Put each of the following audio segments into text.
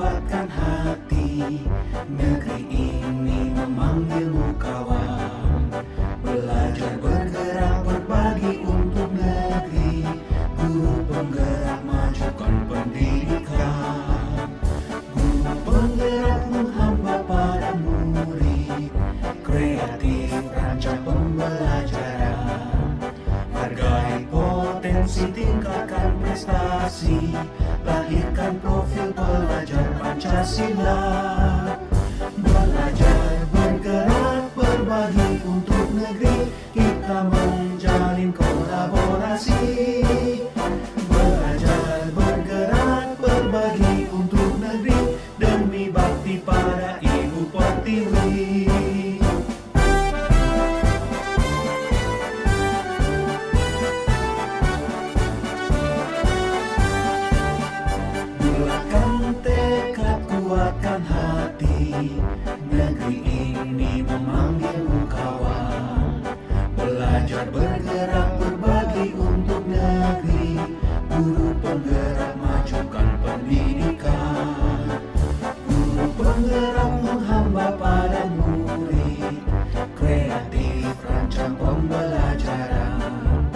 kuatkan hati. Negeri ini memanggilmu kawan. Belajar bergerak berbagi untuk negeri. Guru penggerak majukan pendidikan. Guru penggerak menghamba pada murid. Kreatif rancang pembelajaran. Hargai potensi, tingkatkan prestasi. Lahirkan profil pelajar Pancasila. Belajar bergerak berbagi untuk negeri. Kita menjalin kolaborasi. Belajar bergerak berbagi untuk negeri. Demi bakti pada Ibu Pertiwi. Bulatkan tekad, kuatkan hati. Negeri ini memanggilmu kawan. Belajar bergerak berbagi untuk negeri. Guru penggerak majukan pendidikan. Guru penggerak menghamba pada murid. Kreatif rancang pembelajaran.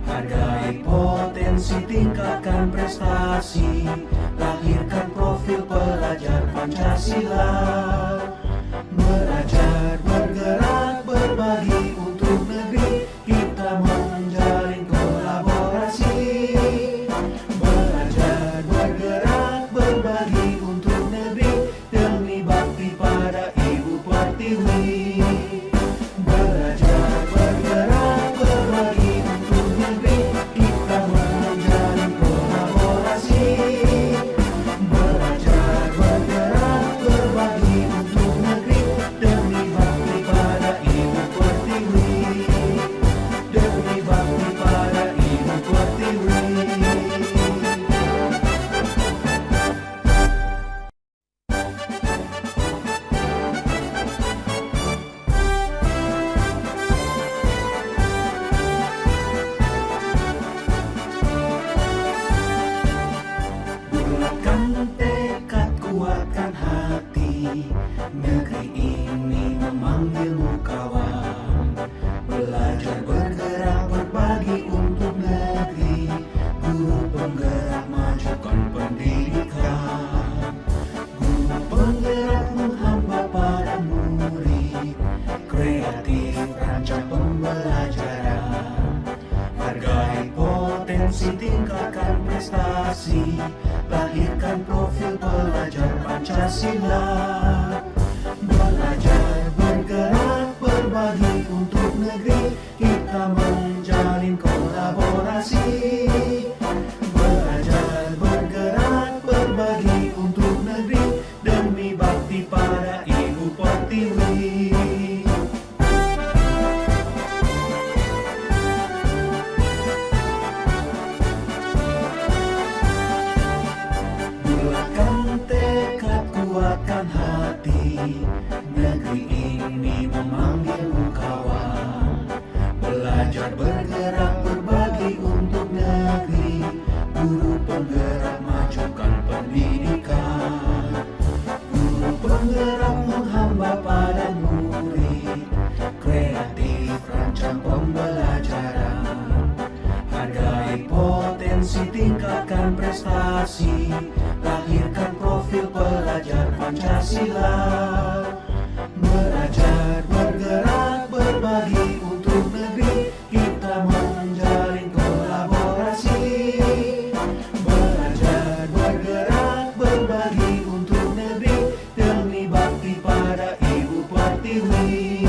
Hargai potensi, tingkatkan prestasi. Lahirkan profil pelajar Pancasila. Belajar bergerak berbagi untuk negeri. Kita menjalin kolaborasi. Belajar bergerak berbagi untuk negeri. Demi bakti pada Ibu Pertiwi. Belajar bergerak berbagi untuk negeri. Kita menjalin kolaborasi. Belajar bergerak berbagi untuk negeri. Demi bakti pada Ibu Pertiwi. Demi bakti pada Ibu Pertiwi. Bulatkan tekad, kuatkan hati. Negeri ini memanggilmu kawan. Belajar bergerak berbagi untuk negeri. Guru penggerak majukan pendidikan. Guru penggerak menghamba pada murid. Kreatif rancang pembelajaran. Hargai potensi, tingkatkan prestasi. Lahirkan profil pelajar Pancasila. Belajar bergerak berbagi untuk negeri. Kita menjalin kolaborasi. Belajar bergerak berbagi untuk negeri. Demi bakti pada Ibu Pertiwi. Bulatkan tekad, kuatkan hati. Negeri ini memanggilmu kawan. Belajar bergerak berbagi untuk negeri. Guru penggerak majukan pendidikan. Guru penggerak menghamba pada murid. Kreatif rancang pembelajaran. Hargai potensi, tingkatkan prestasi. Lahirkan profil pelajar Pancasila. Belajar bergerak berbagi untuk negeri. Kita menjalin kolaborasi. Belajar bergerak berbagi untuk negeri. Demi bakti pada Ibu Pertiwi.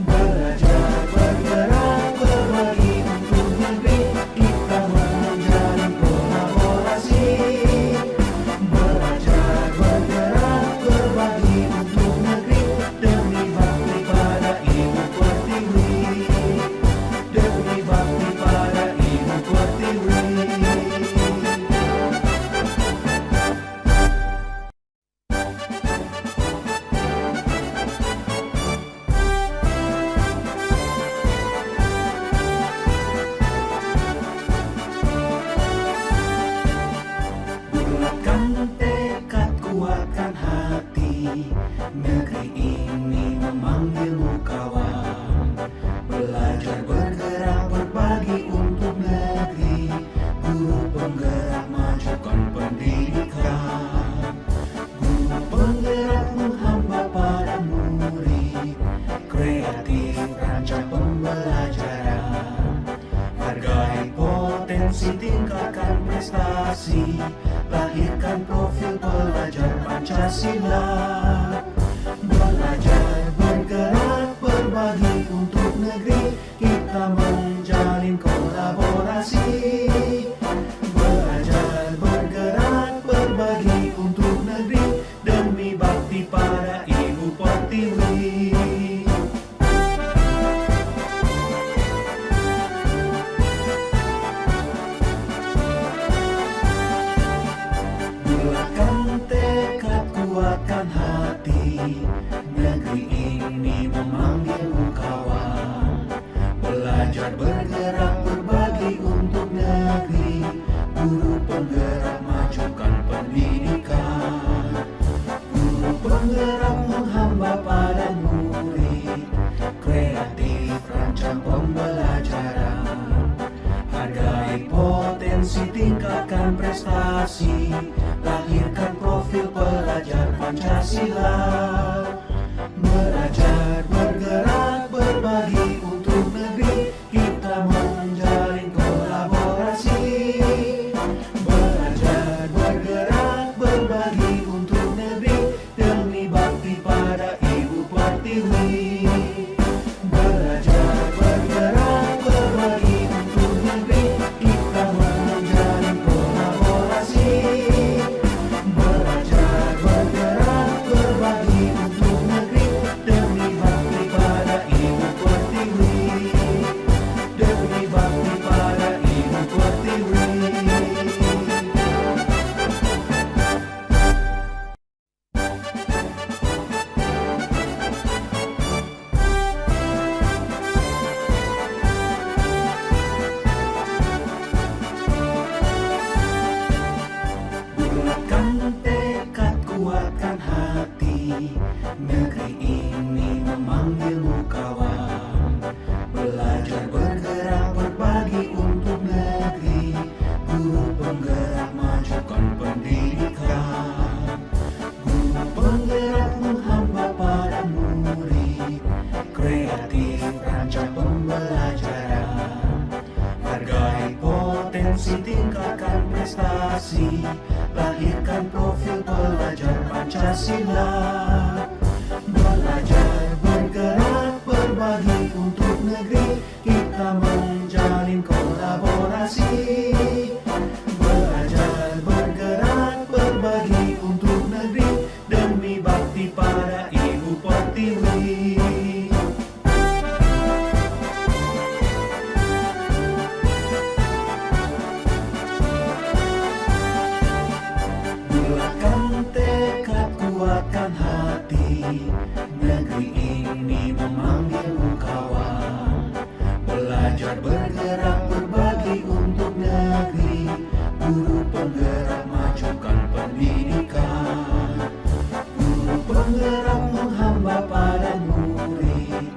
Belajar bergerak berbagi untuk negeri. Kita menjalin kolaborasi. Belajar bergerak berbagi kuatkan hati. Negeri ini memanggilmu kawan. Belajar bergerak berbagi untuk negeri. Guru penggerak majukan pendidikan. Guru penggerak menghamba para murid. Kreatif rancang pembelajaran. Hargai potensi, tingkatkan prestasi. Lahirkan profil pelajar Pancasila. Belajar bergerak berbagi untuk negeri. Kita menjalin kolaborasi. Belajar bergerak berbagi untuk negeri. Demi bakti pada Ibu Pertiwi. Bulatkan tekad, kuatkan hati. Negeri ini memanggilmu kawan. Belajar bergerak berbagi untuk negeri. Guru penggerak majukan pendidikan. Guru penggerak menghamba pada murid. Kreatif rancang pembelajaran. Hargai potensi, tingkatkan prestasi. Lahirkan profil pelajar Pancasila. Belajar bergerak berbagi untuk negeri. Kita menjalin kolaborasi. Belajar bergerak berbagi untuk negeri. Demi bakti pada Ibu Pertiwi. Belajar bergerak berbagi untuk negeri. Kita menjalin kolaborasi. Belajar bergerak berbagi untuk negeri. Demi bakti pada Ibu Pertiwi. Demi bakti pada Ibu Pertiwi. Bulatkan tekad, kuatkan hati. Negeri ini memanggilmu kawan. Belajar bergerak berbagi untuk negeri. Guru penggerak majukan pendidikan. Guru penggerak menghamba pada murid. Kreatif rancang pembelajaran. Hargai potensi, tingkatkan prestasi. Lahirkan profil pelajar Pancasila. Belajar bergerak berbagi untuk negeri. Kita menjalin kolaborasi. Belajar bergerak berbagi untuk negeri. Demi bakti pada Ibu Pertiwi. Bulatkan tekad, kuatkan hati. Negeri ini memanggilmu kawan. Belajar bergerak berbagi untuk negeri. Guru penggerak majukan pendidikan. Guru penggerak menghamba pada murid.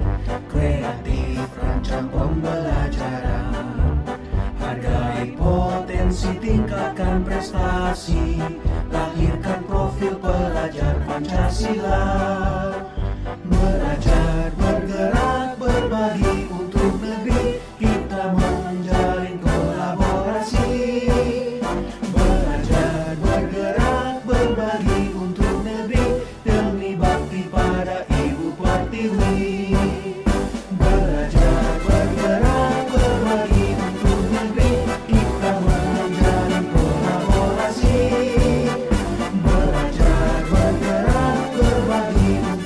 Kreatif rancang pembelajaran. Hargai potensi, tingkatkan prestasi. Lahirkan profil pelajar Pancasila. Belajar bergerak berbagi untuk negeri. Kita menjalin kolaborasi. Belajar bergerak berbagi untuk negeri. Demi bakti pada Ibu Pertiwi. Belajar bergerak berbagi untuk negeri. Kita menjalin kolaborasi. Belajar bergerak berbagi untuk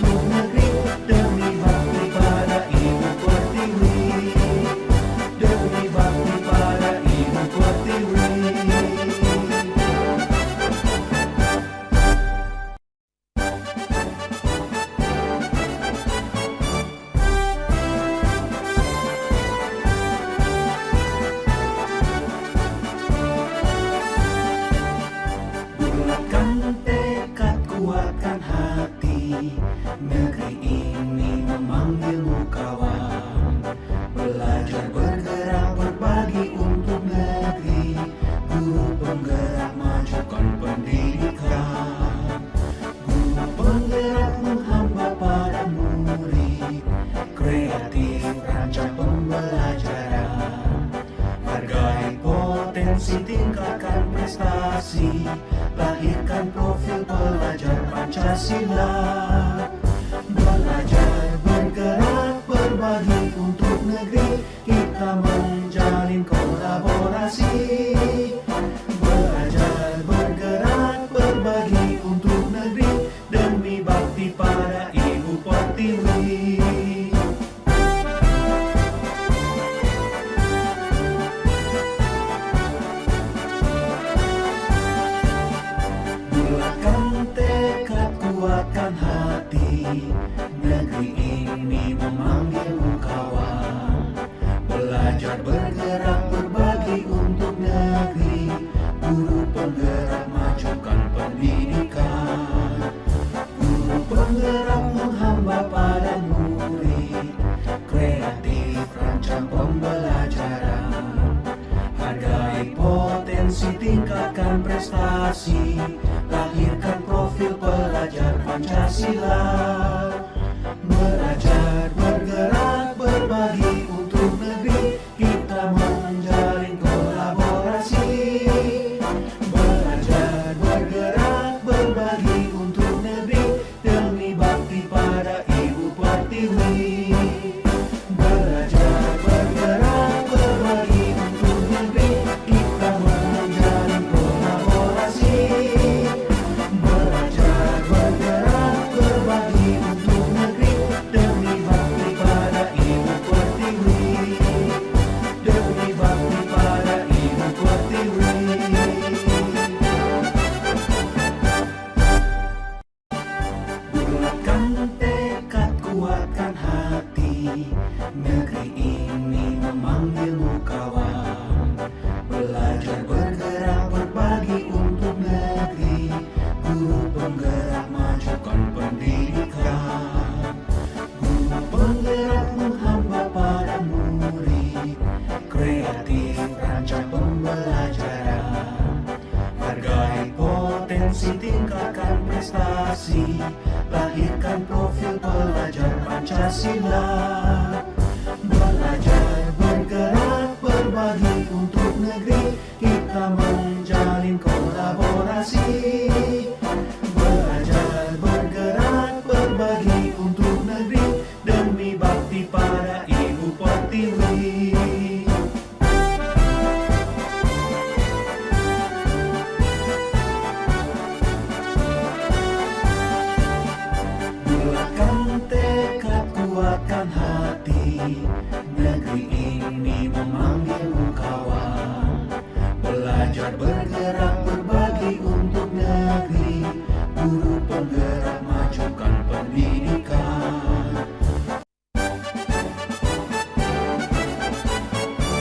Pancasila. Belajar, bergerak, berbagi untuk negeri, kita menjalin kolaborasi. Belajar, bergerak, berbagi untuk negeri, demi bakti pada Ibu Pertiwi. Bulatkan tekad, kuatkan hati, negeri ini memanggilmu kawan. Belajar, bergerak, berbagi untuk negeri, guru penggerak majukan pendidikan. Guru penggerak menghamba pada murid, kreatif rancang pembelajaran. Hargai potensi, tingkatkan prestasi, lahirkan profil pelajar Pancasila. Belajar, bergerak, berbagi untuk negeri, kita menjalin kolaborasi. Belajar, bergerak, berbagi untuk negeri, demi bakti pada Ibu Pertiwi. Belajar, bergerak, berbagi untuk negeri, kita menjalin kolaborasi. Belajar, bergerak, berbagi untuk negeri, demi bakti pada Ibu Pertiwi. Demi bakti pada Ibu Pertiwi. Bulatkan tekad, kuatkan hati, negeri ini memanggilmu kawan. Belajar, bergerak, berbagi untuk negeri, guru penggerak majukan pendidikan. Guru penggerak menghamba pada murid, kreatif rancang pembelajaran. Hargai potensi, tingkatkan prestasi, lahirkan profil pelajar Pancasila. Belajar, bergerak, berbagi untuk negeri, kita menjalin kolaborasi. Belajar, bergerak, berbagi untuk negeri, demi bakti pada Ibu Pertiwi. Bulatkan tekad, kuatkan hati, negeri ini memanggilmu kawan. Belajar,